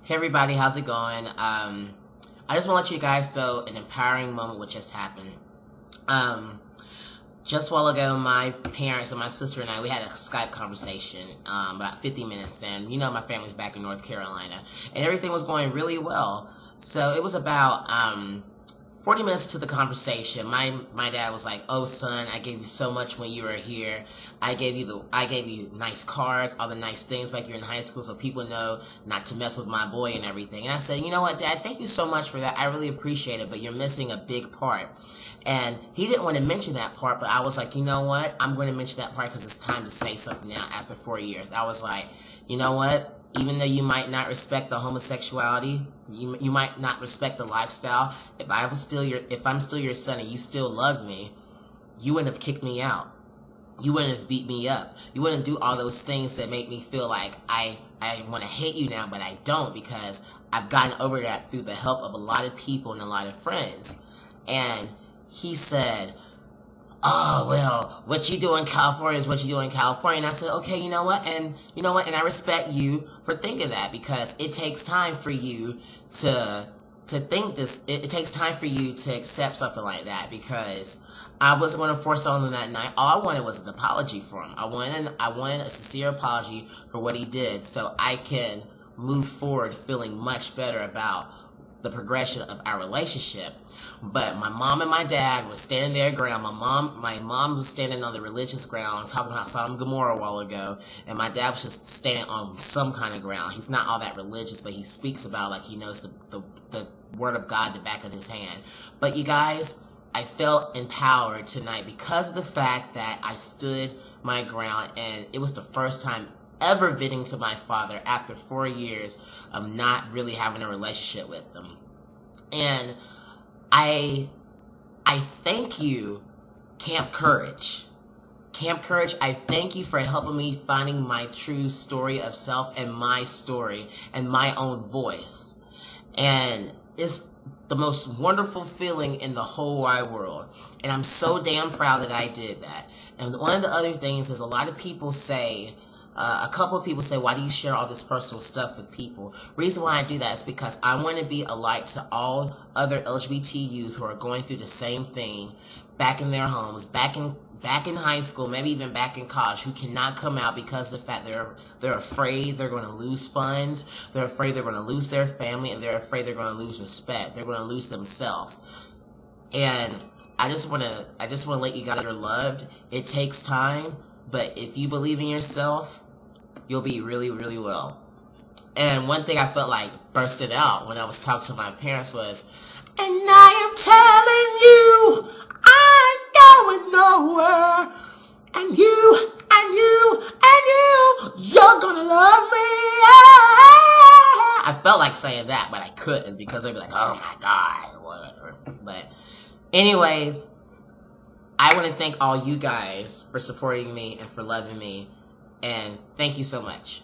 Hey everybody, how's it going? I just want to let you guys know an empowering moment which just happened. Just a while ago, my parents and my sister and I, we had a Skype conversation, about 50 minutes, and you know my family's back in North Carolina, and everything was going really well. So it was about, 40 minutes to the conversation. My dad was like, "Oh son, I gave you so much when you were here. I gave you nice cars, all the nice things back here in high school, so people know not to mess with my boy and everything." And I said, "You know what, Dad? Thank you so much for that. I really appreciate it, but you're missing a big part." And he didn't want to mention that part, but I was like, "You know what? I'm going to mention that part because it's time to say something now after 4 years." I was like, "You know what? Even though you might not respect the homosexuality, you might not respect the lifestyle, if I'm still your son and you still loved me, you wouldn't have kicked me out. You wouldn't have beat me up. You wouldn't do all those things that make me feel like I want to hate you now, but I don't, because I've gotten over that through the help of a lot of people and a lot of friends." And he said, "Oh, well, what you do in California is what you do in California." And I said, "Okay, you know what? And I respect you for thinking that, because it takes time for you to think this. It takes time for you to accept something like that, because I wasn't going to force on him that night. All I wanted was an apology for him. I wanted a sincere apology for what he did, so I can move forward feeling much better about the progression of our relationship." But my mom and my dad was standing their ground. My mom was standing on the religious ground, talking about Sodom and Gomorrah a while ago, and my dad was just standing on some kind of ground. He's not all that religious, but he speaks about like he knows the word of God the back of his hand. But you guys, I felt empowered tonight because of the fact that I stood my ground, and it was the first time ever venting to my father after 4 years of not really having a relationship with him. And I thank you, Camp Courage. Camp Courage, I thank you for helping me finding my true story of self and my story and my own voice. And it's the most wonderful feeling in the whole wide world. And I'm so damn proud that I did that. And one of the other things is a lot of people say, a couple of people say, "Why do you share all this personal stuff with people?" Reason why I do that is because I want to be a light to all other LGBT youth who are going through the same thing back in their homes, back in high school, maybe even back in college, who cannot come out because of the fact they're afraid they're going to lose funds, they're afraid they're going to lose their family, and they're afraid they're going to lose respect, they're going to lose themselves. And I just want to let you guys know you're loved. It takes time, but if you believe in yourself, you'll be really, really well. And one thing I felt like bursted out when I was talking to my parents was, "And I am telling you, I ain't going nowhere. And you, you're gonna love me." I felt like saying that, but I couldn't, because they'd be like, "Oh my God," whatever. But anyways, I want to thank all you guys for supporting me and for loving me. And thank you so much.